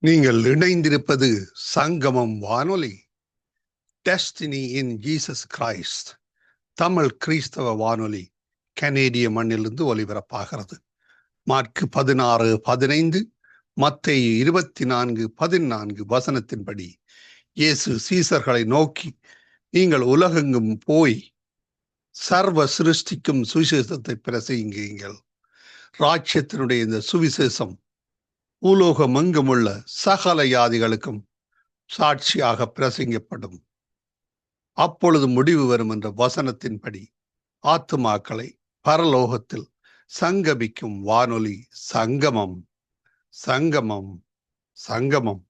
நீங்கள் இணைந்திருப்பது சங்கமம் வானொலி, destiny in Jesus Christ, Tamil கிறிஸ்தவ வானொலி, கனேடிய மண்ணிலிருந்து ஒலிபரப்பாகிறது. மார்க்கு 16:15, மத்தேயு 24:14 வசனத்தின்படி இயேசு சீசர்களை நோக்கி, நீங்கள் உலகெங்கும் போய் சர்வ சிருஷ்டிக்கும் சுவிசேஷத்தை பிரசங்கியுங்கள். ராஜ்யத்தினுடைய இந்த சுவிசேஷம் பூலோகம் எங்குமுள்ள சகல யாதிகளுக்கும் சாட்சியாக பிரசங்கப்படும். அப்பொழுது முடிவு வரும் என்ற வசனத்தின்படி ஆத்துமாக்களை பரலோகத்தில் சங்கமிக்கும் வானொலி சங்கமம், சங்கமம், சங்கமம்.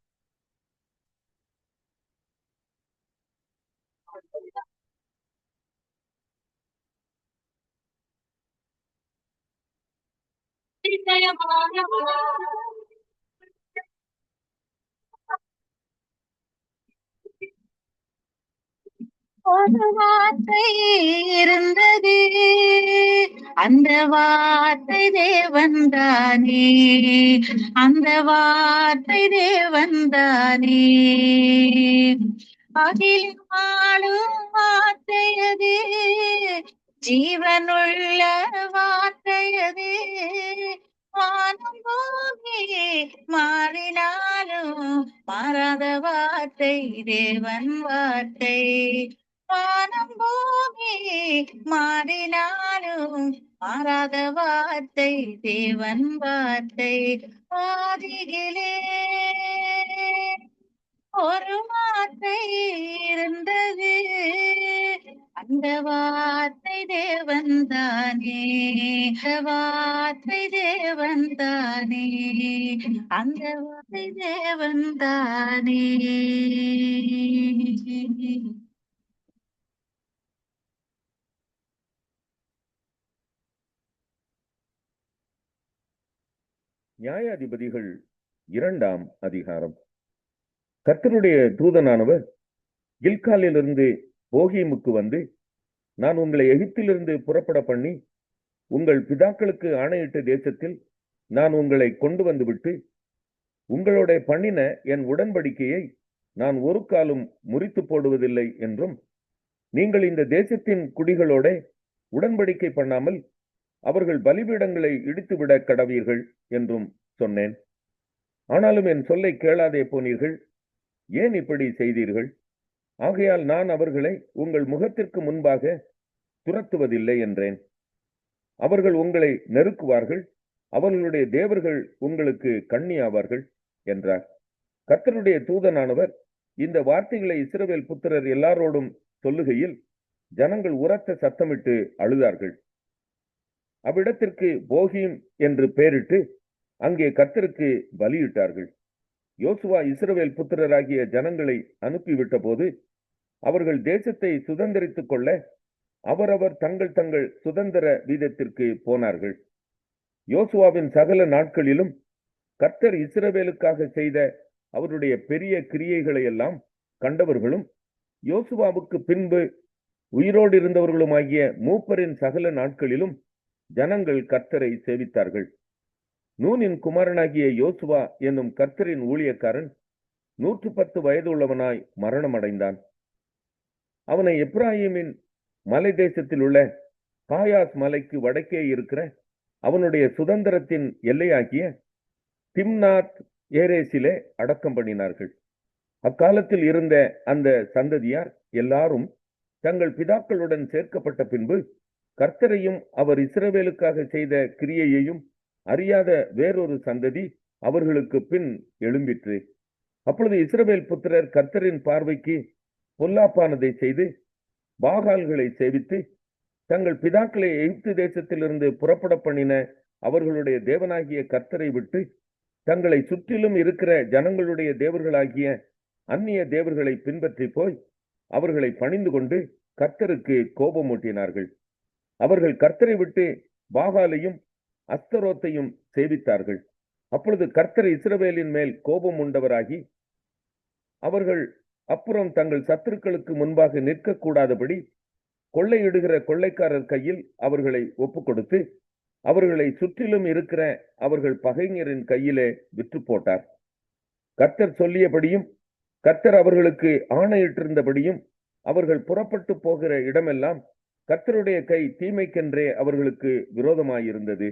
ஒரு வார்த்தை இருந்தது, அந்த வார்த்தை தேவன்தானே, அந்த வார்த்தை தேவன்தானே. அதில் வாழும் வார்த்தையது, ஜீவனுள்ள வார்த்தையது. வானம் பூமி மாறினாலும் மாறாத வார்த்தை தேவன் வார்த்தை. வானம் பூமி மாறினாலும் மாறாத வார்த்தை தேவன் வார்த்தை. ஆதியிலே ஒரு வார்த்தை இருந்தது, அந்த வார்த்தை தேவன்தானே, அந்த வார்த்தை தேவன்தானே, அந்த வார்த்தை தேவன்தானே. நியாயாதிபதிகள் 2ஆம் அதிகாரம். கர்த்தருடைய தூதனானவர் கில்காலிலிருந்து போகீமுக்கு வந்து, நான் உங்களை எகிப்திலிருந்து புறப்பட பண்ணி உங்கள் பிதாக்களுக்கு ஆணையிட்ட தேசத்தில் நான் உங்களை கொண்டு வந்து விட்டு உங்களோட பண்ணின என் உடன்படிக்கையை நான் ஒரு காலும் முறித்து போடுவதில்லை என்றும், நீங்கள் இந்த தேசத்தின் குடிகளோட உடன்படிக்கை பண்ணாமல் அவர்கள் பலிபீடங்களை இடித்துவிட கடவீர்கள் என்றும் சொன்னேன். ஆனாலும் என் சொல்லை கேளாதே போனீர்கள். ஏன் இப்படி செய்தீர்கள்? ஆகையால் நான் அவர்களை உங்கள் முகத்திற்கு முன்பாக துரத்துவதில்லை என்றேன். அவர்கள் உங்களை நெருக்குவார்கள், அவர்களுடைய தேவர்கள் உங்களுக்கு கண்ணியாவார்கள் என்றார். கர்த்தருடைய தூதனானவர் இந்த வார்த்தைகளை இஸ்ரவேல் புத்திரர் எல்லாரோடும் சொல்லுகையில் ஜனங்கள் உரத்த சத்தமிட்டு அழுதார்கள். அவ்விடத்திற்கு போகீம் என்று பெயரிட்டு அங்கே கர்த்தருக்கு பலியிட்டார்கள். யோசுவா இஸ்ரவேல் புத்திரராகிய ஜனங்களை அனுப்பிவிட்ட போது அவர்கள் தேசத்தை சுதந்திரித்துக் கொள்ள அவரவர் தங்கள் தங்கள் சுதந்திர வீதத்திற்கு போனார்கள். யோசுவாவின் சகல நாட்களிலும் கர்த்தர் இஸ்ரவேலுக்காக செய்த அவருடைய பெரிய கிரியைகளை எல்லாம் கண்டவர்களும் யோசுவாவுக்கு பின்பு உயிரோடு இருந்தவர்களுமாகிய மூப்பரின் சகல நாட்களிலும் ஜனங்கள் கர்த்தரை சேவித்தார்கள். நூனின் குமாரனாகிய யோசுவா என்னும் கர்த்தரின் ஊழியக்காரன் 110 வயதுள்ளவனாய் மரணமடைந்தான். அவனை எப்ராஹிமின் மலை தேசத்தில் உள்ள காயாஸ் மலைக்கு வடக்கே இருக்கிற அவனுடைய சுதந்திரத்தின் எல்லையாகிய திம்னாத் ஏரேசிலே அடக்கம் பண்ணினார்கள். அக்காலத்தில் இருந்த அந்த சந்ததியார் எல்லாரும் தங்கள் பிதாக்களுடன் சேர்க்கப்பட்ட பின்பு கர்த்தரையும் அவர் இஸ்ரவேலுக்காக செய்த கிரியையையும் அறியாத வேறொரு சந்ததி அவர்களுக்கு பின் எழும்பிற்று. அப்பொழுது இஸ்ரவேல் புத்திரர் கர்த்தரின் பார்வைக்கு பொல்லாப்பானதை செய்து பாகால்களை சேவித்து தங்கள் பிதாக்களை எகிப்து தேசத்திலிருந்து புறப்பட பண்ணின அவர்களுடைய தேவனாகிய கர்த்தரை விட்டு தங்களை சுற்றிலும் இருக்கிற ஜனங்களுடைய தேவர்களாகிய அந்நிய தேவர்களை பின்பற்றி போய் அவர்களை பணிந்து கொண்டு கர்த்தருக்கு கோபமூட்டினார்கள். அவர்கள் கர்த்தரை விட்டு பாகாலையும் அஸ்தரோத்தையும் சேவித்தார்கள். அப்பொழுது கர்த்தர் இஸ்ரவேலின் மேல் கோபம் உண்டவராகி அவர்கள் அப்புறம் தங்கள் சத்துருக்களுக்கு முன்பாக நிற்கக்கூடாதபடி கொள்ளையிடுகிற கொள்ளைக்காரர் கையில் அவர்களை ஒப்பு கொடுத்து அவர்களை சுற்றிலும் இருக்கிற அவர்கள் பகைஞரின் கையிலே விற்று போட்டார். கர்த்தர் சொல்லியபடியும் கர்த்தர் அவர்களுக்கு ஆணையிட்டிருந்தபடியும் அவர்கள் புறப்பட்டு போகிற இடமெல்லாம் கர்த்தருடைய கை தீமைக்கென்றே அவர்களுக்கு விரோதமாயிருந்தது.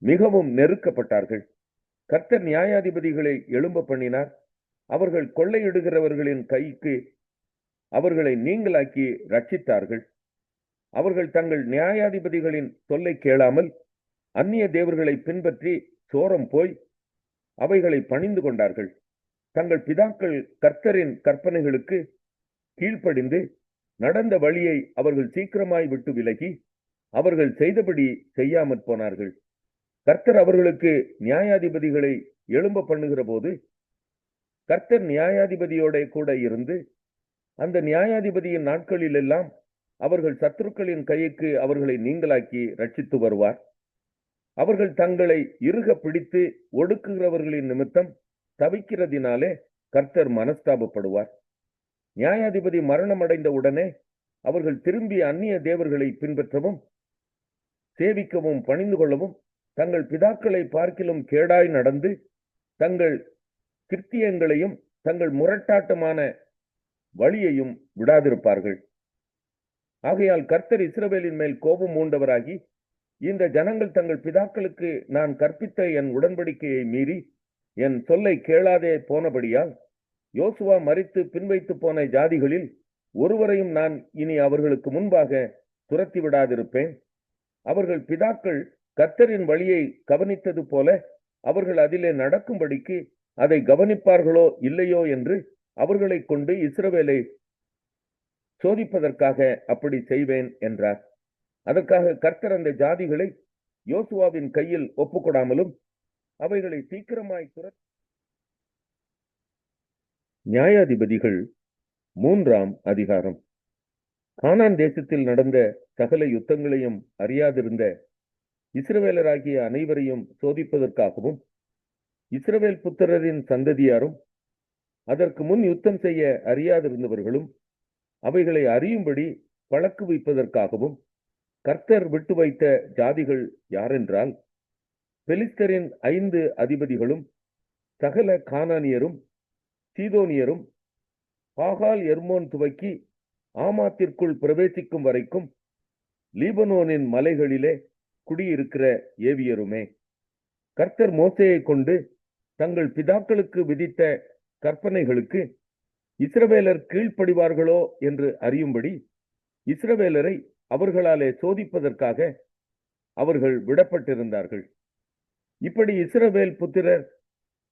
மிகவும் நெருக்கப்பட்டார்கள். கர்த்தர் நியாயாதிபதிகளை எழும்ப பண்ணினார். அவர்கள் கொள்ளையிடுகிறவர்களின் கைக்கு அவர்களை நீங்களாக்கி ரட்சித்தார்கள். அவர்கள் தங்கள் நியாயாதிபதிகளின் சொல்லை கேளாமல் அந்நிய தேவர்களை பின்பற்றி சோரம் போய் அவைகளை பணிந்து கொண்டார்கள். தங்கள் பிதாக்கள் கர்த்தரின் கற்பனைகளுக்கு கீழ்ப்படிந்து நடந்த வழியை அவர்கள் சீக்கிரமாய் விட்டு விலகி அவர்கள் செய்தபடி செய்யாமற் போனார்கள். கர்த்தர் அவர்களுக்கு நியாயாதிபதிகளை எழும்ப பண்ணுகிற போது கர்த்தர் நியாயாதிபதியோட கூட இருந்து அந்த நியாயாதிபதியின் நாட்களில் எல்லாம் அவர்கள் சத்துருக்களின் கைக்கு அவர்களை நீங்களாக்கி ரட்சித்து வருவார். அவர்கள் தங்களை இறுக பிடித்து ஒடுக்குகிறவர்களின் நிமித்தம் தவிக்கிறதினாலே கர்த்தர் மனஸ்தாபப்படுவார். நியாயாதிபதி மரணமடைந்த உடனே அவர்கள் திரும்பி அந்நிய தேவர்களை பின்பற்றவும் சேவிக்கவும் பணிந்து கொள்ளவும் தங்கள் பிதாக்களை பார்க்கிலும் கேடாய் நடந்து தங்கள் கிருத்தியங்களையும் தங்கள் முரட்டாட்டமான வழியையும் விடாதிருப்பார்கள். ஆகையால் கர்த்தர் இஸ்ரவேலின் மேல் கோபம் மூண்டவராகி இந்த ஜனங்கள் தங்கள் பிதாக்களுக்கு நான் கற்பித்த என் உடன்படிக்கையை மீறி என் சொல்லை கேளாதே போனபடியால் யோசுவா மரித்து பின்வைத்து போன ஜாதிகளில் ஒருவரையும் நான் இனி அவர்களுக்கு முன்பாக துரத்தி விடாதிருப்பேன். அவர்கள் பிதாக்கள் கர்த்தரின் வழியை கவனித்தது போல அவர்கள் அதிலே நடக்கும்படிக்கு அதை கவனிப்பார்களோ இல்லையோ என்று அவர்களை கொண்டு இஸ்ரவேலை சோதிப்பதற்காக அப்படி செய்வேன் என்றார். அதற்காக கர்த்தர் அந்த ஜாதிகளை யோசுவாவின் கையில் ஒப்புக்கொடாமலும் அவைகளை சீக்கிரமாய் நியாயாதிபதிகள் 3ஆம் அதிகாரம். கானான் தேசத்தில் நடந்த சகல யுத்தங்களையும் அறியாதிருந்த இஸ்ரவேலராகிய அனைவரையும் சோதிப்பதற்காகவும் இஸ்ரவேல் புத்திரரின் சந்ததியாரும் அதற்கு முன் யுத்தம் செய்ய அறியாதிருந்தவர்களும் அவைகளை அறியும்படி பழக்கு வைப்பதற்காகவும் கர்த்தர் விட்டு வைத்த ஜாதிகள் யாரென்றால் பெலிஸ்தரின் 5 அதிபதிகளும் சகல கானானியரும் சீதோனியரும் பாகால் எர்மோன் துவக்கி ஆமாத்திற்குள் பிரவேசிக்கும் வரைக்கும் லீபனோனின் மலைகளிலே குடியிருக்கிற ஏவியருமே. கர்த்தர் மோசேயை கொண்டு தங்கள் பிதாக்களுக்கு விதித்த கற்பனைகளுக்கு இஸ்ரவேலர் கீழ்ப்படிவார்களோ என்று அறியும்படி இஸ்ரவேலரை அவர்களாலே சோதிப்பதற்காக அவர்கள் விடப்பட்டிருந்தார்கள். இப்படி இஸ்ரவேல் புத்திரர்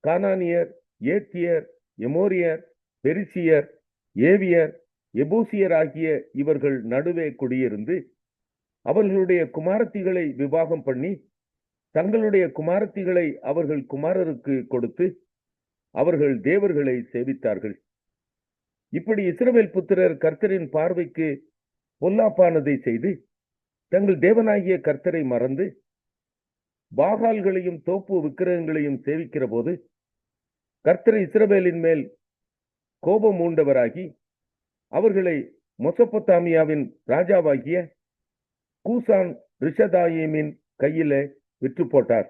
கானானியர், ஏத்தியர், எமோரியர், பெரிசியர், ஏவியர், எபூசியர் ஆகிய இவர்கள் நடுவே குடியிருந்து அவர்களுடைய குமாரத்திகளை விவாகம் பண்ணி தங்களுடைய குமாரத்திகளை அவர்கள் குமாரருக்கு கொடுத்து அவர்கள் தேவர்களை சேவித்தார்கள். இப்படி இஸ்ரவேல் புத்திரர் கர்த்தரின் பார்வைக்கு பொல்லாப்பானதை செய்து தங்கள் தேவனாகிய கர்த்தரை மறந்து பாகால்களையும் தோப்பு விக்கிரகங்களையும் சேவிக்கிற போது கர்த்தர் இஸ்ரவேலின் மேல் கோபம் மூண்டவராகி அவர்களை மெசொப்பொத்தாமியாவின் ராஜாவாகிய கூசான் ரிஷதாயிமின் கையிலே விற்று போட்டார்.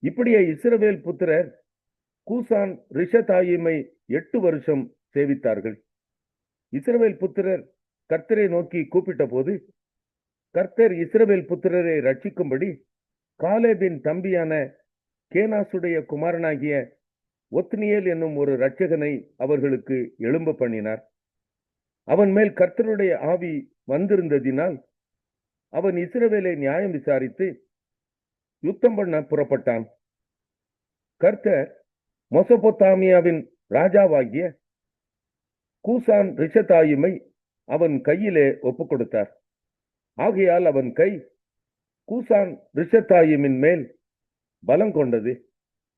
இப்படியே இஸ்ரவேல் புத்திரர் கூசான் ரிஷதாயிமை 8 வருஷம் சேவித்தார்கள். இஸ்ரவேல் புத்திரர் கர்த்தரை நோக்கி கூப்பிட்ட போது கர்த்தர் இஸ்ரவேல் புத்திரரை ரட்சிக்கும்படி காலேபின் தம்பியான கேனாசுடைய குமாரனாகிய ஒத்னியேல் என்னும் ஒரு இரட்சகனை அவர்களுக்கு எழும்ப பண்ணினார். அவன் மேல் கர்த்தருடைய ஆவி வந்திருந்ததினால் அவன் இஸ்ரவேலை நியாயம் விசாரித்து யுத்தம் பண்ண புறப்பட்டான். கர்த்தர் மெசொப்பொத்தாமியாவின் ராஜாவாகிய கூசான் ரிஷதாயிமை அவன் கையிலே ஒப்புக் கொடுத்தார். ஆகையால் அவன் கை கூசான் ரிஷதாயிமின் மேல் பலம் கொண்டது.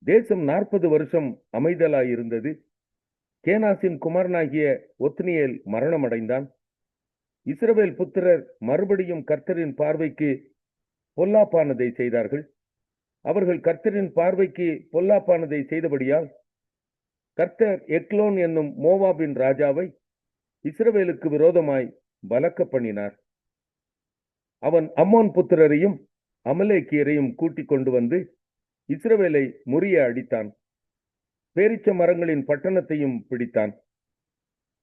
தேசம் 40 வருஷம் அமைதலாயிருந்தது. கேனாசின் குமாரனாகிய ஒத்னியேல் மரணமடைந்தான். இஸ்ரவேல் புத்திரர் மறுபடியும் கர்த்தரின் பார்வைக்கு பொல்லாப்பானதை செய்தார்கள். அவர்கள் கர்த்தரின் பார்வைக்கு பொல்லாப்பானதை செய்தபடியால் கர்த்தர் எக்லோன் என்னும் மோவாபின் ராஜாவை இஸ்ரவேலுக்கு விரோதமாய் பலக்க பண்ணினார். அவன் அம்மோன் புத்திரரையும் அமலேக்கியரையும் கூட்டிக் கொண்டு வந்து இஸ்ரவேலை முறிய அடித்தான். பேரிச்ச மரங்களின் பட்டணத்தையும் பிடித்தான்.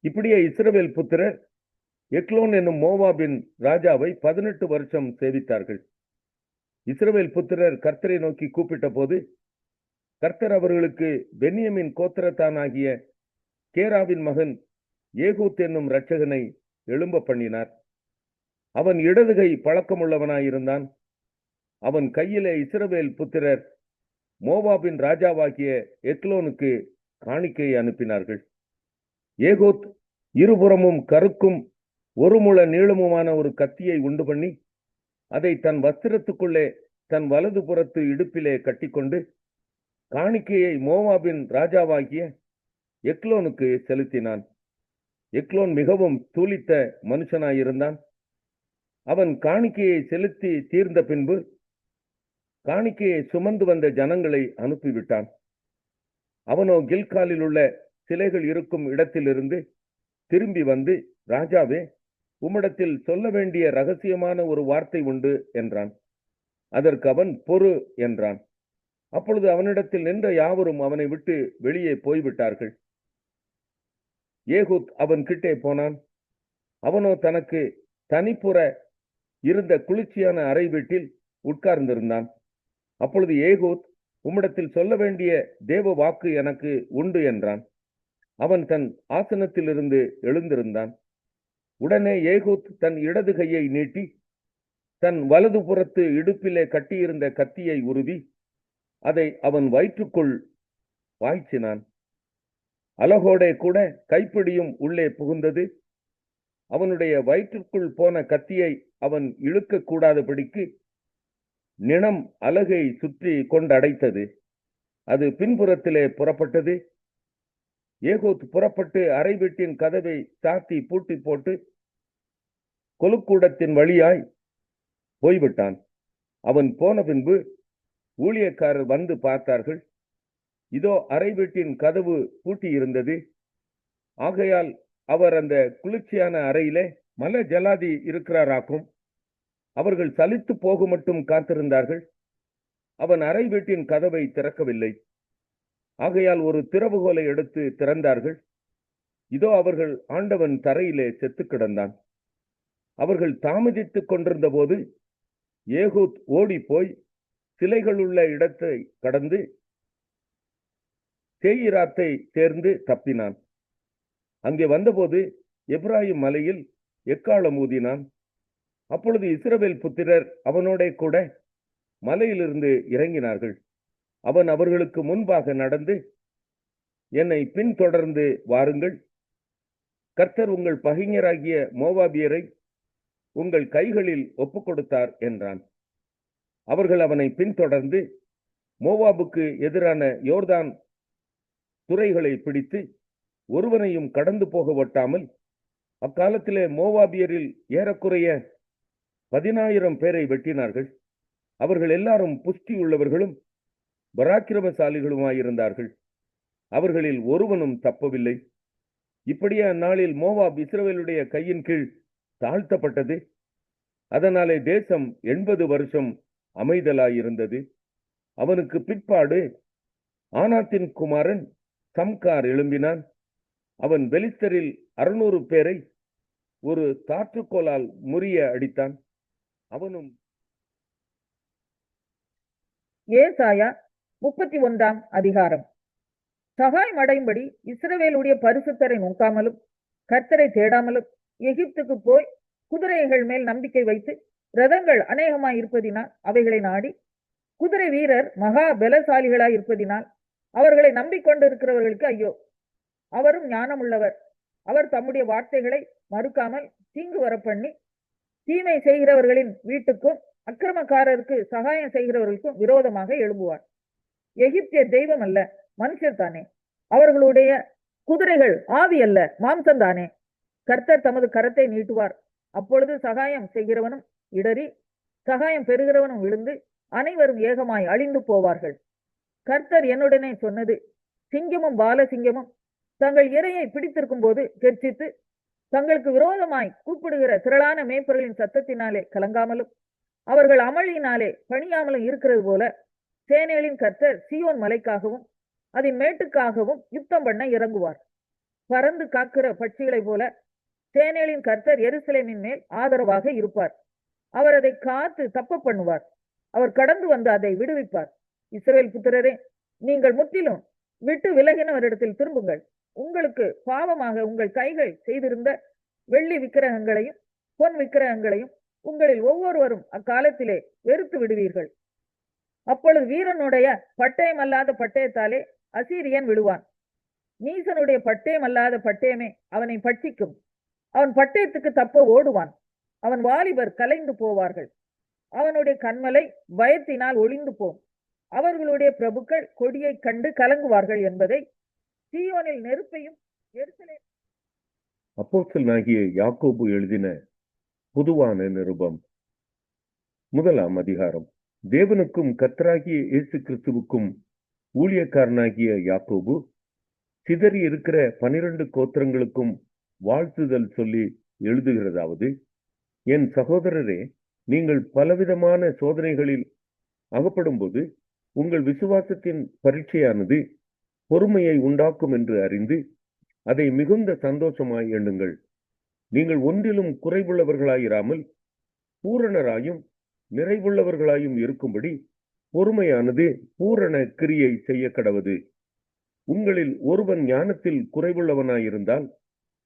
இப்படியே இஸ்ரவேல் புத்திரர் எக்லோன் என்னும் மோவாபின் ராஜாவை 18 வருஷம் சேவித்தார்கள். இஸ்ரவேல் புத்திரர் கர்த்தரை நோக்கி கூப்பிட்ட போது கர்த்தர் அவர்களுக்கு பென்யமின் கோத்திரத்தானாகிய கேராவின் மகன் ஏகூத் என்னும் இரட்சகனை எழும்ப பண்ணினார். அவன் இடதுகை பழக்கமுள்ளவனாயிருந்தான். அவன் கையிலே இஸ்ரவேல் புத்திரர் மோவாபின் ராஜாவாகிய எக்லோனுக்கு காணிக்கையை அனுப்பினார்கள். ஏகூத் இருபுறமும் கருக்கும் 1 முழ நீளமுமான ஒரு கத்தியை உண்டு பண்ணி அதை தன் வஸ்திரத்துக்குள்ளே தன் வலது புறத்து இடுப்பிலே கட்டிக்கொண்டு காணிக்கையை மோவாபின் ராஜாவாகிய எக்லோனுக்கு செலுத்தினான். எக்லோன் மிகவும் தூளித்த மனுஷனாயிருந்தான். அவன் காணிக்கையை செலுத்தி தீர்ந்த பின்பு காணிக்கையை சுமந்து வந்த ஜனங்களை அனுப்பிவிட்டான். அவனோ கில்காலில் உள்ள சிலைகள் இருக்கும் இடத்திலிருந்து திரும்பி வந்து, ராஜாவே, உம்மிடத்தில் சொல்ல வேண்டிய ரகசியமான ஒரு வார்த்தை உண்டு என்றான். அதற்கு அவன், பொறு என்றான். அப்பொழுது அவனிடத்தில் நின்ற யாவரும் அவனை விட்டு வெளியே போய்விட்டார்கள். ஏகூத் அவன் கிட்டே போனான். அவனோ தனக்கு தனிப்புற இருந்த குளிர்ச்சியான அறை வீட்டில் உட்கார்ந்திருந்தான். அப்பொழுது ஏகூத், உம்மிடத்தில் சொல்ல வேண்டிய தேவ வாக்கு எனக்கு உண்டு என்றான். அவன் தன் ஆசனத்திலிருந்து எழுந்திருந்தான். உடனே ஏகூத் தன் இடது கையை நீட்டி தன் வலது புறத்து இடுப்பிலே கட்டியிருந்த கத்தியை உருவி அதை அவன் வயிற்றுக்குள் பாய்ச்சினான். அலகோடே கூட கைப்பிடியும் உள்ளே புகுந்தது. அவனுடைய வயிற்றுக்குள் போன கத்தியை அவன் இழுக்க கூடாதபடிக்கு நிணம் அலகை சுற்றி கொண்டடைத்தது. அது பின்புறத்திலே புறப்பட்டது. ஏகூத் புறப்பட்டு அறை வீட்டின் கதவை சாத்தி பூட்டி போட்டு கொலுக்கூடத்தின் வழியாய் போய்விட்டான். அவன் போன பின்பு ஊழியக்காரர் வந்து பார்த்தார்கள். இதோ அறை வீட்டின் கதவு பூட்டி இருந்தது. ஆகையால் அவர் அந்த குளிர்ச்சியான அறையிலே மல ஜலாதி இருக்கிறாராக்கும். அவர்கள் சலித்து போக மட்டும் காத்திருந்தார்கள். அவன் அறை வீட்டின் கதவை திறக்கவில்லை. ஆகையால் ஒரு திறவுகோலை எடுத்து திறந்தார்கள். இதோ அவர்கள் ஆண்டவன் தரையிலே செத்து கிடந்தான். அவர்கள் தாமதித்துக் கொண்டிருந்த போது ஏகூத் ஓடி போய் சிலைகள் உள்ள இடத்தை கடந்து சேயிராத்தை சேர்ந்து தப்பினான். அங்கே வந்தபோது எப்ராயிம் மலையில் எக்காளம் ஊதினான். அப்பொழுது இஸ்ரவேல் புத்திரர் அவனோட கூட மலையிலிருந்து இறங்கினார்கள். அவன் அவர்களுக்கு முன்பாக நடந்து, என்னை பின்தொடர்ந்து வாருங்கள், கர்த்தர் உங்கள் பகைஞராகிய மோவாபியரை உங்கள் கைகளில் ஒப்புக் கொடுத்தார் என்றான். அவர்கள் அவனை பின்தொடர்ந்து மோவாபுக்கு எதிரான யோர்தான் துறைகளை பிடித்து ஒருவனையும் கடந்து போக ஒட்டாமல் அக்காலத்திலே மோவாபியரில் ஏறக்குறைய 10,000 பேரை வெட்டினார்கள். அவர்கள் எல்லாரும் புஷ்டி உள்ளவர்களும் பராக்கிரமசாலிகளுமாயிருந்தார்கள். அவர்களில் ஒருவனும் தப்பவில்லை. இப்படியே அந்நாளில் மோவாப் இஸ்ரவேலுடைய கையின் கீழ் தாழ்த்தப்பட்டது. அதனாலே தேசம் 80 வருஷம் அமைதலாயிருந்தது. அவனுக்கு பிற்பாடு ஆனாத்தின் குமாரன் சம்கார் எழும்பினான். அவன் பெலிஸ்தரில் 600 பேரை ஒரு தாற்றுக்கோலால் முறிய அடித்தான். அவனும் ஏசாயா 31 அதிகாரம். சகாயம் அடையும்படி இஸ்ரவேலுடைய பரிசுத்தரை நோக்காமலும் கர்த்தரை தேடாமலும் எகிப்துக்கு போய் குதிரைகள் மேல் நம்பிக்கை வைத்து ரதங்கள் அநேகமாய் இருப்பதினால் அவைகளை நாடி குதிரை வீரர் மகா பலசாலிகளாய் இருப்பதினால் அவர்களை நம்பிக்கொண்டிருக்கிறவர்களுக்கு ஐயோ. அவரும் ஞானமுள்ளவர். அவர் தம்முடைய வார்த்தைகளை மறுக்காமல் தீங்கு வரப்பண்ணி தீமை செய்கிறவர்களின் வீட்டுக்கும் அக்கிரமக்காரருக்கு சகாயம் செய்கிறவர்களுக்கும் விரோதமாக எழும்புவார். எகிப்திய தெய்வம் அல்ல, மனுஷர் தானே. அவர்களுடைய குதிரைகள் ஆவி அல்ல, மாம்சம்தானே. கர்த்தர் தமது கரத்தை நீட்டுவார். அப்பொழுது சகாயம் செய்கிறவனும் இடறி சகாயம் பெறுகிறவனும் விழுந்து அனைவரும் ஏகமாய் அழிந்து போவார்கள். கர்த்தர் என்னுடனே சொன்னது, சிங்கமும் பாலசிங்கமும் தங்கள் இரையை பிடித்திருக்கும் போது கெர்ச்சித்து தங்களுக்கு விரோதமாய் கூப்பிடுகிற திரளான மேய்ப்பர்களின் சத்தத்தினாலே கலங்காமலும் அவர்கள் அமளியினாலே பணியாமலும் இருக்கிறது போல சேனைகளின் கர்த்தர் சீயோன் மலைக்காகவும் அதன் மேட்டுக்காகவும் யுத்தம் பண்ண இறங்குவார். பறந்து காக்கிற பட்சிகளைப் போல சேனைகளின் கர்த்தர் எருசலேமின் மேல் ஆதரவாக இருப்பார். அவர் அதை காத்து தப்ப பண்ணுவார். அவர் கடந்து வந்து அதை விடுவிப்பார். இஸ்ரவேல் புத்திரரே, நீங்கள் முற்றிலும் விட்டு விலகினவரிடத்தில் திரும்புங்கள். உங்களுக்கு பாவமாக உங்கள் கைகள் செய்திருந்த வெள்ளி விக்கிரகங்களையும் பொன் விக்கிரகங்களையும் உங்களில் ஒவ்வொருவரும் அக்காலத்திலே வெறுத்து விடுவீர்கள். அப்பொழுது வீரனுடைய பட்டயம் அல்லாத பட்டயத்தாலே அசீரியன் விழுவான். நீசனுடைய பட்டயம் அல்லாத பட்டயமே அவனை பட்சிக்கும். அவன் பட்டயத்துக்கு தப்ப ஓடுவான். அவன் வாலிபர் கலைந்து போவார்கள். அவனுடைய கண்மலை பயத்தினால் ஒளிந்து போம். அவர்களுடைய பிரபுக்கள் கொடியை கண்டு கலங்குவார்கள் என்பதை சீயோனில் நெருப்பையும் எருசலேம். அப்போஸ்தலனாகிய யாக்கோபு எழுதின பொதுவான நிருபம். 1 அதிகாரம். தேவனுக்கும் கர்த்தராகிய இயேசு கிறிஸ்துவுக்கும் ஊழியக்காரனாகிய யாக்கோபு சிதறி இருக்கிற 12 கோத்திரங்களுக்கும் வாழ்த்துதல் சொல்லி எழுதுகிறதாவது, என் சகோதரரே, நீங்கள் பலவிதமான சோதனைகளில் அகப்படும்போது உங்கள் விசுவாசத்தின் பரீட்சையானது பொறுமையை உண்டாக்கும் என்று அறிந்து அதை மிகுந்த சந்தோஷமாய் எண்ணுங்கள். நீங்கள் ஒன்றிலும் குறைவுள்ளவர்களாயிராமல் பூரணராயும் நிறைவுள்ளவர்களாயும் இருக்கும்படி பொறுமையானது பூரண கிரியை செய்ய கடவது. உங்களில் ஒருவன் ஞானத்தில் குறைவுள்ளவனாயிருந்தால்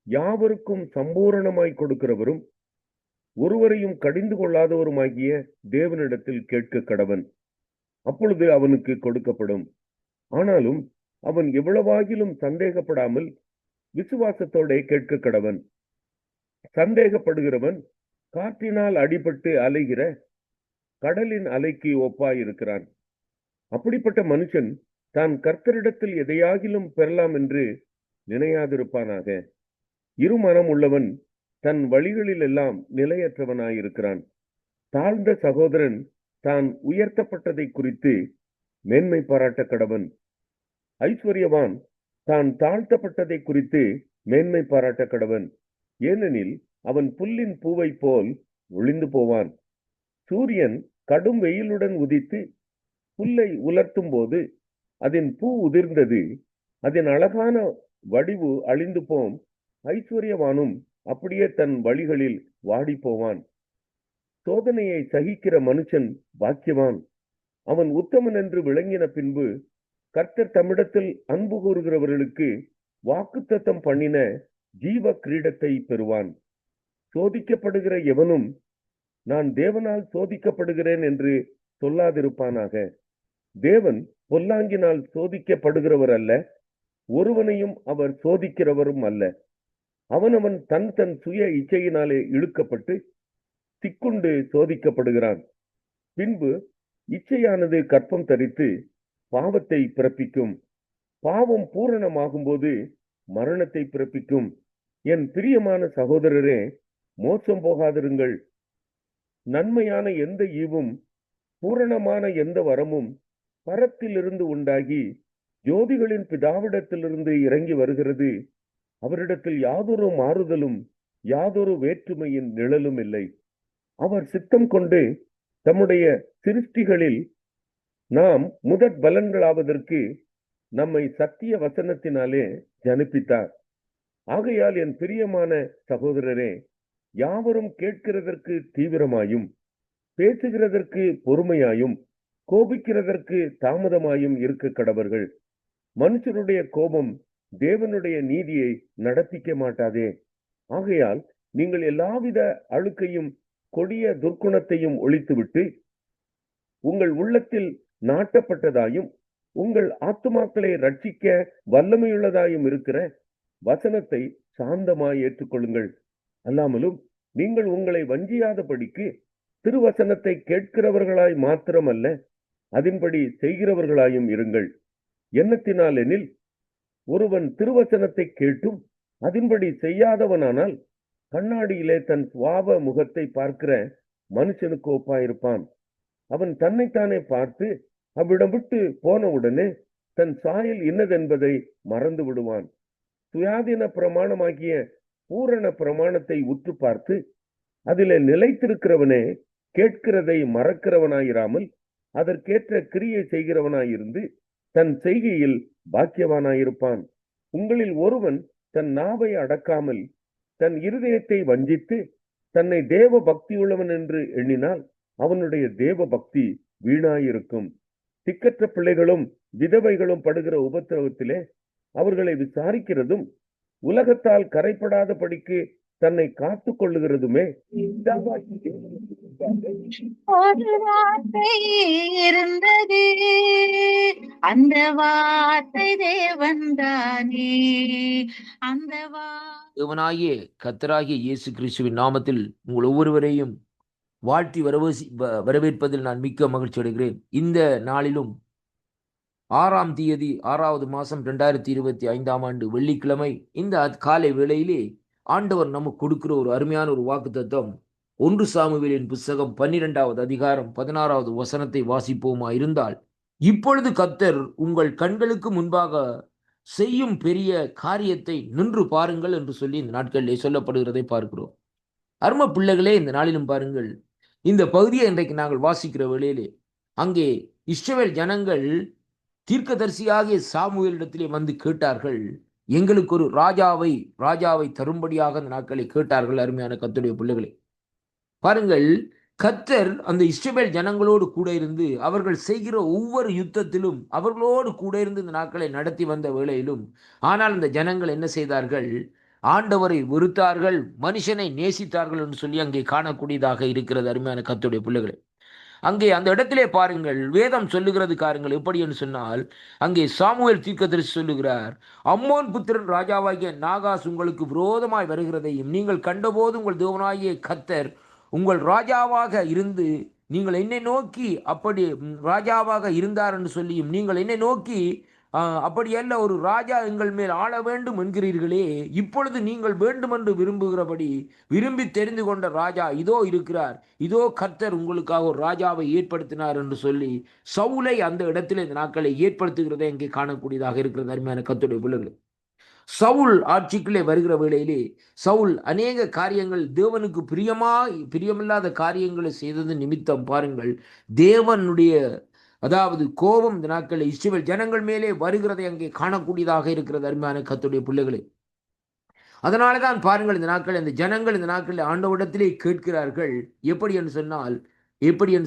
யாவருக்கும் சம்பூரணமாய் கொடுக்கிறவரும் ஒருவரையும் கடிந்து கொள்ளாதவருமாகிய தேவனிடத்தில் கேட்க கடவன். அப்பொழுது அவனுக்கு கொடுக்கப்படும். ஆனாலும் அவன் எவ்வளவாகிலும் சந்தேகப்படாமல் விசுவாசத்தோட கேட்க கடவன். சந்தேகப்படுகிறவன் காற்றினால் அடிபட்டு அலைகிற கடலின் அலைக்கு ஒப்பாயிருக்கிறான். அப்படிப்பட்ட மனுஷன் தான் கர்த்தரிடத்தில் எதையாகிலும் பெறலாம் என்று நினையாதிருப்பானாக. இருமனம் உள்ளவன் தன் வழிகளில் எல்லாம் நிலையற்றவனாயிருக்கிறான். தாழ்ந்த சகோதரன் தான் உயர்த்தப்பட்டதை குறித்து மேன்மை பாராட்ட கடவன். ஐஸ்வர்யவான் தான் தாழ்த்தப்பட்டதை குறித்து மேன்மை பாராட்ட கடவன். ஏனெனில் அவன் புல்லின் பூவை போல் ஒளிந்து போவான். சூரியன் கடும் வெயிலுடன் உதித்து புல்லை உலர்த்தும் போது அதன் பூ உதிர்ந்தது, அதன் அழகான வடிவு அழிந்து போம். ஐஸ்வர்யவானும் அப்படியே தன் வழிகளில் வாடி போவான். சோதனையை சகிக்கிற மனுஷன் பாக்கியவான். அவன் உத்தமன் என்று விளங்கின பின்பு கர்த்தர் தம்மிடத்தில் அன்பு கூறுகிறவர்களுக்கு வாக்குத்தத்தம் பண்ணின ஜீவ கிரீடத்தை பெறுவான். சோதிக்கப்படுகிற எவனும் நான் தேவனால் சோதிக்கப்படுகிறேன் என்று சொல்லாதிருப்பானாக. தேவன் பொல்லாங்கினால் சோதிக்கப்படுகிறவர் அல்ல, ஒருவனையும் அவர் சோதிக்கிறவரும் அல்ல. அவனவன் தன் சுய இச்சையினாலே இழுக்கப்பட்டு சிக்குண்டு சோதிக்கப்படுகிறான். பின்பு இச்சையானது கற்பம் தரித்து பாவத்தை பிறப்பிக்கும். பாவம் பூரணமாகும் போது மரணத்தை பிறப்பிக்கும். என் பிரியமான சகோதரரே, மோசம் போகாதிருங்கள். நன்மையான எந்த ஈவும் பூரணமான எந்த வரமும் பரத்திலிருந்து உண்டாகி ஜோதிகளின் பிதாவிடத்திலிருந்து இறங்கி வருகிறது. அவரிடத்தில் யாதொரு மாறுதலும் யாதொரு வேற்றுமையின் நிழலும் இல்லை. அவர் சித்தம் கொண்டு தம்முடைய சிருஷ்டிகளில் நாம் முதற் பலன்களாவதற்கு நம்மை சத்திய வசனத்தினாலே ஜனிப்பித்தார். ஆகையால் என் பிரியமான சகோதரரே, யாவரும் கேட்கிறதற்கு தீவிரமாயும் பேசுகிறதற்கு பொறுமையாயும் கோபிக்கிறதற்கு தாமதமாயும் இருக்க கடவர்கள். மனுஷருடைய கோபம் தேவனுடைய நீதியை நடப்பிக்க மாட்டாதே. ஆகையால் நீங்கள் எல்லாவித அழுக்கையும் கொடிய துர்க்குணத்தையும் ஒழித்துவிட்டு உங்கள் உள்ளத்தில் நாட்டப்பட்டதாயும் உங்கள் ஆத்துமாக்களை ரட்சிக்க வல்லமையுள்ளதாயும் இருக்கிற வசனத்தை சாந்தமாய் ஏற்றுக்கொள்ளுங்கள். அல்லாமலும் நீங்கள் உங்களை வஞ்சியாதபடிக்கு திருவசனத்தை கேட்கிறவர்களாய் மாத்திரமல்ல, அதன்படி செய்கிறவர்களாயும் இருங்கள். எண்ணத்தினால் எனில் ஒருவன் திருவசனத்தை கேட்டும் அதன்படி செய்யாதவனானால் கண்ணாடியிலே தன் சுவாப முகத்தை பார்க்கிற மனுஷனுக்கு ஒப்பாயிருப்பான். அவன் தன்னைத்தானே பார்த்து அவ்விடம் விட்டு போன உடனே தன் சாயல் இன்னதென்பதை மறந்து விடுவான். சுயாதீன பிரமாணமாகிய பூரண பிரமாணத்தை உற்று பார்த்து அதிலே நிலைத்திருக்கிறவனே கேட்கிறதை மறக்கிறவனாயிராமல் அதற்கேற்ற கிரியை செய்கிறவனாயிருந்து தன் செய்கையில் பாக்கியவானாயிருப்பான். உங்களில் ஒருவன் தன் நாவை அடக்காமல் தன் இருதயத்தை வஞ்சித்து தன்னை தேவ பக்தியுள்ளவன் என்று எண்ணினால் அவனுடைய தேவ பக்தி வீணாயிருக்கும். திக்கற்ற பிள்ளைகளும் விதவைகளும் படுகிற உபத்திரவத்திலே அவர்களை விசாரிக்கிறதும் உலகத்தால் கரைப்படாதபடிக்கு தன்னை காத்து கொள்ளுகிறதுமே. ஒரு வார்த்தை இருந்தது, அந்த வார்த்தை தேவன்தானே. அந்த தேவனாகிய கர்த்தராகிய இயேசு கிறிஸ்துவின் நாமத்தில் உங்கள் ஒவ்வொருவரையும் வாழ்த்தி வரவேற்பதில் நான் மிக்க மகிழ்ச்சி அடைகிறேன். இந்த நாளிலும் 6ஆம் தேதி 6வது மாதம் 2025ஆம் ஆண்டு வெள்ளிக்கிழமை இந்த காலை வேளையிலே ஆண்டவர் நமக்கு கொடுக்கிற ஒரு அருமையான ஒரு வாக்குத்தத்தம் 1 சாமுவேலின் புஸ்தகம் 12வது அதிகாரம் 16வது வசனத்தை வாசிப்போமா இருந்தால், இப்பொழுது கர்த்தர் உங்கள் கண்களுக்கு முன்பாக செய்யும் பெரிய காரியத்தை நின்று பாருங்கள் என்று சொல்லி இந்த நாட்களிலே சொல்லப்படுகிறதை பார்க்கிறோம். அருமை பிள்ளைகளே, இந்த நாளிலும் பாருங்கள், இந்த பகுதியை இன்றைக்கு நாங்கள் வாசிக்கிற வேளையிலே அங்கே இஸ்ரவேல் ஜனங்கள் தீர்க்கதரிசியாகிய சாமுவேலிடத்திலே வந்து கேட்டார்கள், எங்களுக்கு ஒரு ராஜாவை தரும்படியாக அந்த நாட்களை கேட்டார்கள். அருமையான கர்த்தருடைய பிள்ளைகளே பாருங்கள், கர்த்தர் அந்த இஸ்ரவேல் ஜனங்களோடு கூட இருந்து அவர்கள் செய்கிற ஒவ்வொரு யுத்தத்திலும் அவர்களோடு கூட இருந்து இந்த நாட்களை நடத்தி வந்த வேளையிலும், ஆனால் இந்த ஜனங்கள் என்ன செய்தார்கள்? ஆண்டவரை வெறுத்தார்கள், மனுஷனை நேசித்தார்கள் என்று சொல்லி அங்கே காணக்கூடியதாக இருக்கிறது. அருமையான கர்த்தருடைய பிள்ளைகளே, அங்கே அந்த இடத்திலே பாருங்கள், வேதம் சொல்லுகிறது காருங்கள் எப்படி என்று சொன்னால், அங்கே சாமுவேல் தீர்க்கதரிசி சொல்லுகிறார், அம்மோன் புத்திரன் ராஜாவாகிய நாகாஸ் உங்களுக்கு விரோதமாய் வருகிறதையும் நீங்கள் கண்டபோது உங்கள் தேவனாகிய கர்த்தர் உங்கள் ராஜாவாக இருந்து நீங்கள் என்னை நோக்கி அப்படி ராஜாவாக இருந்தார் என்று சொல்லியும் நீங்கள் என்னை நோக்கி அப்படி அல்ல, ஒரு ராஜா எங்கள் மேல் ஆள வேண்டும் என்கிறீர்களே, இப்பொழுது நீங்கள் வேண்டுமென்று விரும்புகிறபடி விரும்பி தெரிந்து கொண்ட ராஜா இதோ இருக்கிறார், இதோ கர்த்தர் உங்களுக்காக ஒரு ராஜாவை ஏற்படுத்தினார் என்று சொல்லி சவுலை அந்த இடத்துல இந்த நாட்களை ஏற்படுத்துகிறதை இங்கே காணக்கூடியதாக இருக்கிறது. அருமையான கர்த்தருடைய பிள்ளைகளே, சவுல் ஆட்சிக்குள்ளே வருகிற வேளையிலே சவுல் அநேக காரியங்கள் தேவனுக்கு பிரியமில்லாத காரியங்களை செய்தது நிமித்தம் பாருங்கள், தேவனுடைய அதாவது கோபம் இந்த நாட்களில் இஸ்ரவேல் ஜனங்கள் மேலே வருகிறதை அங்கே காணக்கூடியதாக இருக்கிறது. அருமையான கர்த்தருடைய பிள்ளைகளே, அதனால தான் பாருங்கள், இந்த நாட்கள் இந்த ஜனங்கள் இந்த நாட்களில் ஆண்டவரிடத்திலே கேட்கிறார்கள். எப்படி என்று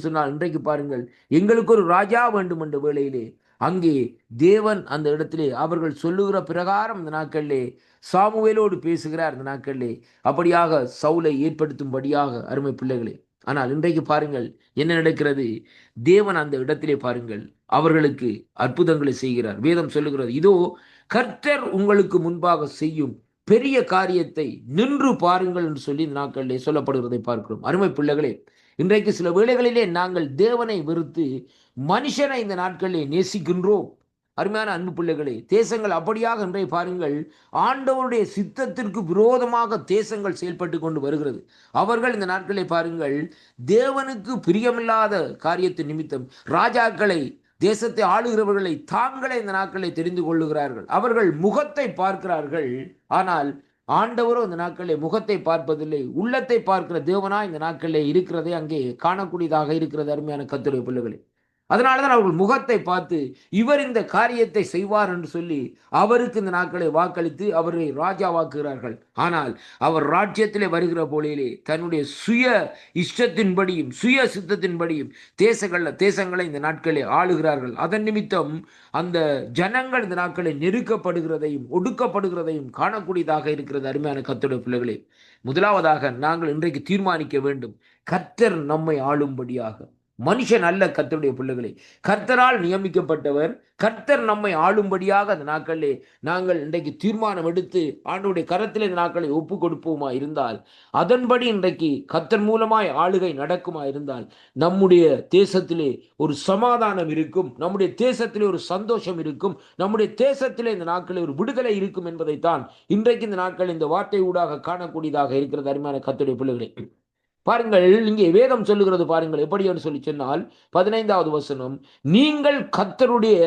சொன்னால் இன்றைக்கு பாருங்கள், எங்களுக்கு ஒரு ராஜா வேண்டும் என்ற வேளையிலே அங்கே தேவன் அந்த இடத்திலே அவர்கள் சொல்லுகிற பிரகாரம் இந்த நாட்களிலே சாமுவேலோடு பேசுகிறார். இந்த நாட்களிலே அப்படியாக சவுலை ஏற்படுத்தும்படியாக அருமை பிள்ளைகளே. ஆனால் இன்றைக்கு பாருங்கள் என்ன நடக்கிறது? தேவன் அந்த இடத்திலே பாருங்கள் அவர்களுக்கு அற்புதங்களை செய்கிறார். வேதம் சொல்லுகிறது, இதோ கர்த்தர் உங்களுக்கு முன்பாக செய்யும் பெரிய காரியத்தை நின்று பாருங்கள் என்று சொல்லி இந்த நாட்களிலே சொல்லப்படுகிறதை பார்க்கிறோம். அருமை பிள்ளைகளே, இன்றைக்கு சில வேளைகளிலே நாங்கள் தேவனை வெறுத்து மனுஷனை இந்த நாட்களிலே நேசிக்கின்றோம். அருமையான அன்பு பிள்ளைகளே, தேசங்கள் அப்படியாக இன்றைய பாருங்கள் ஆண்டவருடைய சித்தத்திற்கு விரோதமாக தேசங்கள் செயல்பட்டு கொண்டு வருகிறது. அவர்கள் இந்த நாட்களை பாருங்கள் தேவனுக்கு பிரியமில்லாத காரியத்தின் நிமித்தம் ராஜாக்களை, தேசத்தை ஆளுகிறவர்களை தாங்களே இந்த நாட்களை தெரிந்து கொள்ளுகிறார்கள். அவர்கள் முகத்தை பார்க்கிறார்கள், ஆனால் ஆண்டவரோ இந்த நாட்களிலே முகத்தை பார்ப்பதில்லை, உள்ளத்தை பார்க்கிற தேவனா இந்த நாட்களிலே இருக்கிறதை அங்கே காணக்கூடியதாக இருக்கிறது. அருமையான கர்த்தருடைய பிள்ளைகளே, அதனாலதான் அவர்கள் முகத்தை பார்த்து இவர் இந்த காரியத்தை செய்வார் என்று சொல்லி அவருக்கு இந்த நாட்களை வாக்களித்து அவரை ராஜாவாக்குகிறார்கள். ஆனால் அவர் ராஜ்யத்திலே வருகிற போலிலே தன்னுடைய சுய இஷ்டத்தின்படியும் சுய சித்தத்தின்படியும் தேசங்களை இந்த நாட்களை ஆளுகிறார்கள். அதன் நிமித்தம் அந்த ஜனங்கள் இந்த நாட்களை நெருக்கப்படுகிறதையும் ஒடுக்கப்படுகிறதையும் காணக்கூடியதாக இருக்கிறது. அருமையான கர்த்தருடைய பிள்ளைகளே, முதலாவதாக நாங்கள் இன்றைக்கு தீர்மானிக்க வேண்டும், கர்த்தர் நம்மை ஆளும்படியாக. மனுஷன் அல்ல கர்த்தருடைய பிள்ளைகளே, கர்த்தரால் நியமிக்கப்பட்டவர். கர்த்தர் நம்மை ஆளும்படியாக அந்த நாட்களிலே நாங்கள் இன்றைக்கு தீர்மானம் எடுத்து ஆண்டவருடைய கரத்தில் இந்த நாட்களை ஒப்பு கொடுப்போமா இருந்தால், அதன்படி இன்றைக்கு கர்த்தர் மூலமாய் ஆளுகை நடக்குமா இருந்தால், நம்முடைய தேசத்திலே ஒரு சமாதானம் இருக்கும், நம்முடைய தேசத்திலே ஒரு சந்தோஷம் இருக்கும், நம்முடைய தேசத்திலே இந்த நாட்களில் ஒரு விடுதலை இருக்கும் என்பதைத்தான் இன்றைக்கு இந்த நாட்கள் இந்த வார்த்தை ஊடாக காணக்கூடியதாக இருக்கிறது. அருமையான கர்த்தருடைய பிள்ளைகளே, பாருங்கள், இங்கே வேதம் சொல்லுகிறது பாருங்கள் எப்படி என்று சொல்லி சொன்னால் 15வது வசனம், நீங்கள் கர்த்தருடைய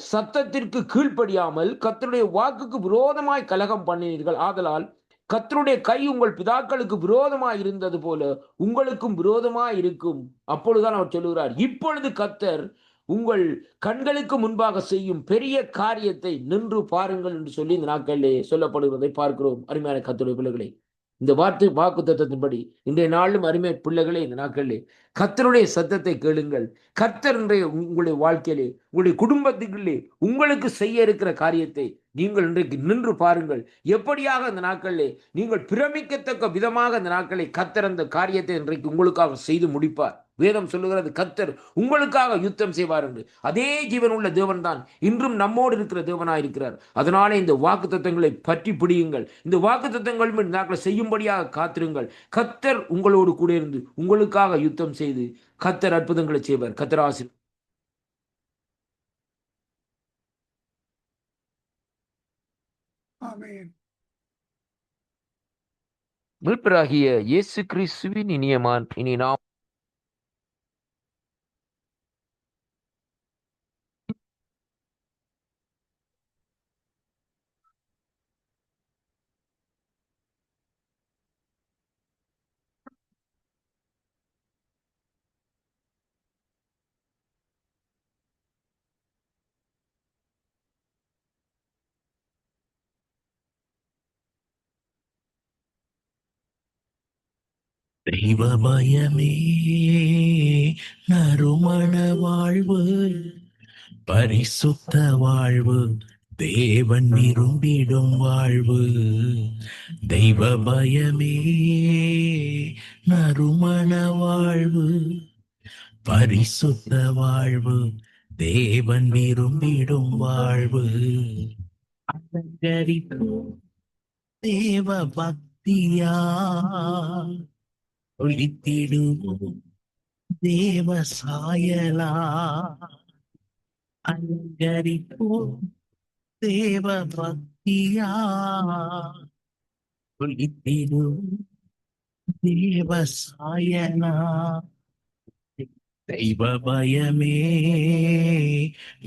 சத்தத்திற்கு கீழ்ப்படியாமல் கர்த்தருடைய வாக்குக்கு விரோதமாய் கலகம் பண்ணினீர்கள், ஆதலால் கர்த்தருடைய கை உங்கள் பிதாக்களுக்கு விரோதமாய் இருந்தது போல உங்களுக்கும் விரோதமாய் இருக்கும். அப்பொழுதுதான் அவர் சொல்லுகிறார், இப்பொழுது கர்த்தர் உங்கள் கண்களுக்கு முன்பாக செய்யும் பெரிய காரியத்தை நின்று பாருங்கள் என்று சொல்லி இந்த நாட்களிலே சொல்லப்படுவதை பார்க்கிறோம். அருமையான கர்த்தருடைய பிள்ளைகளே, இந்த வாக்கு தத்துவத்தின்படி இன்றைய நாளும் அருமை பிள்ளைகளே, இந்த நாட்களிலே கர்த்தருடைய சத்தத்தை கேளுங்கள். கர்த்தர் இன்றைய உங்களுடைய வாழ்க்கையிலே உங்களுடைய குடும்பத்துக்குள்ளே உங்களுக்கு செய்ய இருக்கிற காரியத்தை நீங்கள் இன்றைக்கு நின்று பாருங்கள். எப்படியாக அந்த நாட்களிலே நீங்கள் பிரமிக்கத்தக்க விதமாக அந்த நாட்களை கர்த்தர் அந்த காரியத்தை இன்றைக்கு உங்களுக்காக செய்து முடிப்பார். வேதம் சொல்லுகிறது, கர்த்தர் உங்களுக்காக யுத்தம் செய்வார் என்று. அதே ஜீவன் உள்ள தேவன் தான் இன்றும் நம்மோடு இருக்கிற தேவனாய் இருக்கிறார். அதனாலே இந்த வாக்கு தத்தங்களை பற்றி பிடியுங்கள். இந்த வாக்கு தத்தங்கள் நாட்களை செய்யும்படியாக காத்திருங்கள். கர்த்தர் உங்களோடு கூட இருந்து உங்களுக்காக யுத்தம் செய்து கர்த்தர் அற்புதங்களை செய்வார். கர்த்தர் ஆசீர்வதிப்பார். ஆமென். மீட்பராகிய இயேசு கிறிஸ்துவின் இனி நாம் தெய்வ பயமே நறுமண வாழ்வு, பரிசுத்த வாழ்வு, தேவன் விரும்பிடும் வாழ்வு. தெய்வ பயமே நறுமண வாழ்வு, பரிசுத்த வாழ்வு, தேவன் விரும்பிடும் வாழ்வு. அலங்கரிப்போம் தேவ பக்தியா, ஒளித்திடுவோம் தேவ சாயலா. அலங்கரிப்போம் தேவ பக்தியா, ஒளித்திடுவோம் தேவ சாயலா. தெய்வ பயமே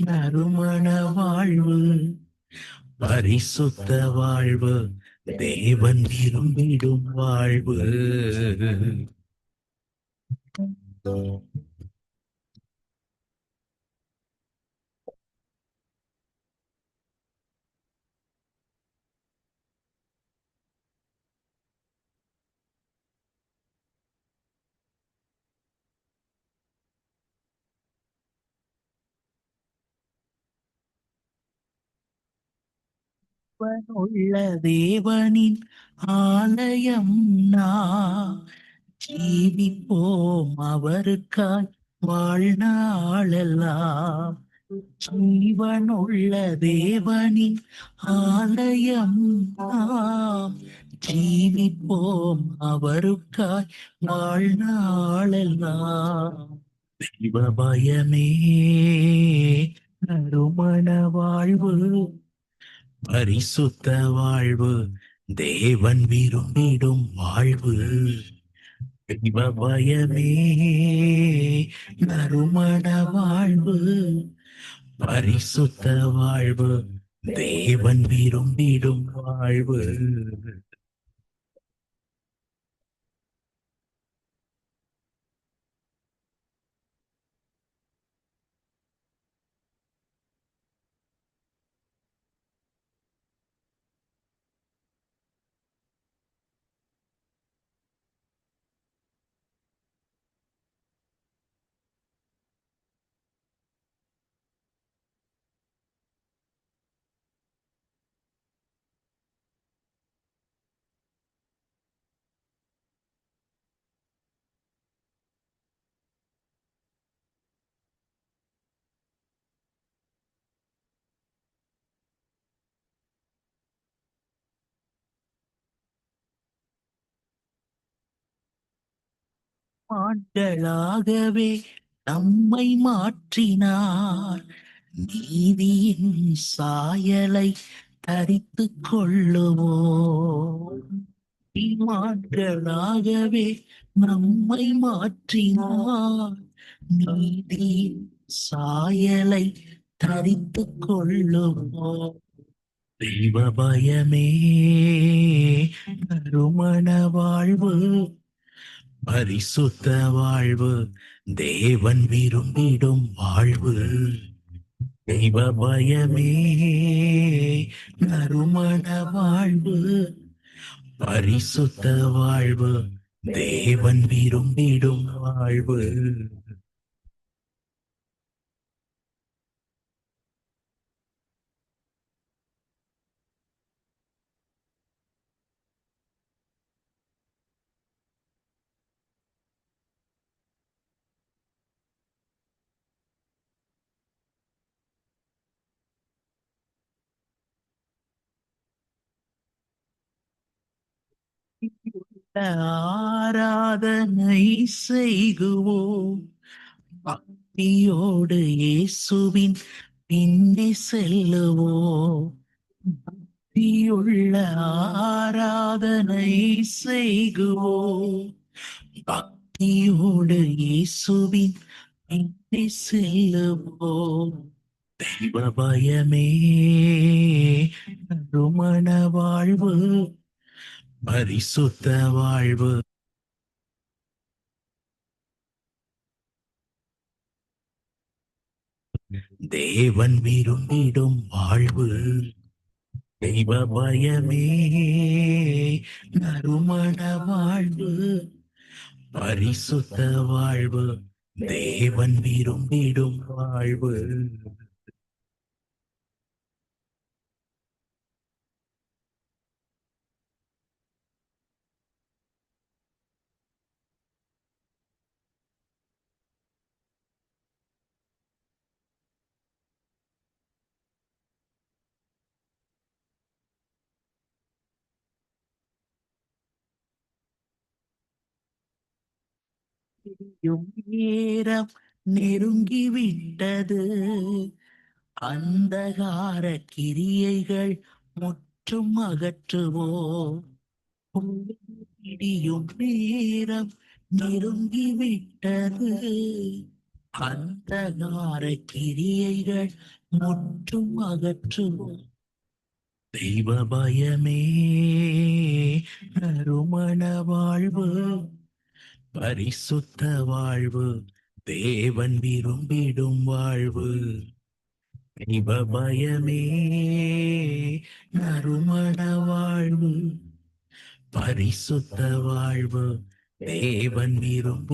நறுமண வாழ்வு, பரிசுத்த வாழ்வு, தேவன் விரும்பிடும் வாழ்வு. உள்ள தேவனின் ஆலயம் நான், ஜீவிப்போம் அவருக்காய் வாழ்நாளெல்லாம். ஜீவனுள்ள தேவனின் ஆலயம் நாம், ஜீவிப்போம் அவருக்காய் வாழ்நாளெல்லாம். தெய்வ பயமே நறுமண வாழ்வு, பரிசுத்த வாழ்வு, தேவன் விரும்பிடும் வாழ்வு. தெய்வ பயமே நறுமண வாழ்வு, பரிசுத்த வாழ்வு, தேவன் விரும்பிடும் வாழ்வு. ஆண்களாகவே நம்மை மாற்றினார். நீதியின் சாயலை தரித்துக் கொள்ளுவோம். நீதிமான்களாகவே நம்மை மாற்றினார். நீதியின் சாயலை தரித்துக் கொள்ளுவோம். தெய்வ பயமே நறுமண வாழ்வு, பரிசுத்த வாழ்வு, தேவன் விரும்பிடும் வாழ்வு. தெய்வ பயமே நறுமண வாழ்வு, பரிசுத்த வாழ்வு, தேவன் விரும்பிடும் வாழ்வு. ஆராதனை செய்குவோம். பக்தியோடு இயேசுவின் பின்னே செல்லுவோம். பக்தியுள்ள ஆராதனை செய்குவோம். பக்தியோடு இயேசுவின் பின்னே செல்லுவோம். தெய்வ பயமே நறுமண வாழ்வு, பரிசுத்த வாழ்வு. தேவன் விரும்பிடும் வாழ்வு. தெய்வ பயமே நறுமண வாழ்வு, பரிசுத்த வாழ்வு, தேவன் விரும்பிடும் வாழ்வு. நேரம் நெருங்கிவிட்டது. அந்தகார கிரியைகள் முற்றும் அகற்றுவோம். இடியும் நேரம் நெருங்கிவிட்டது. அந்தகார கிரியைகள் முற்றும் அகற்றுவோம். தெய்வ பயமே நறுமண வாழ்வு, பரிசுத்த வாழ்வு, தேவன் விரும்பிடும் வாழ்வு. தெய்வ பயமே நறுமண வாழ்வு, பரிசுத்த வாழ்வு, தேவன் விரும்பி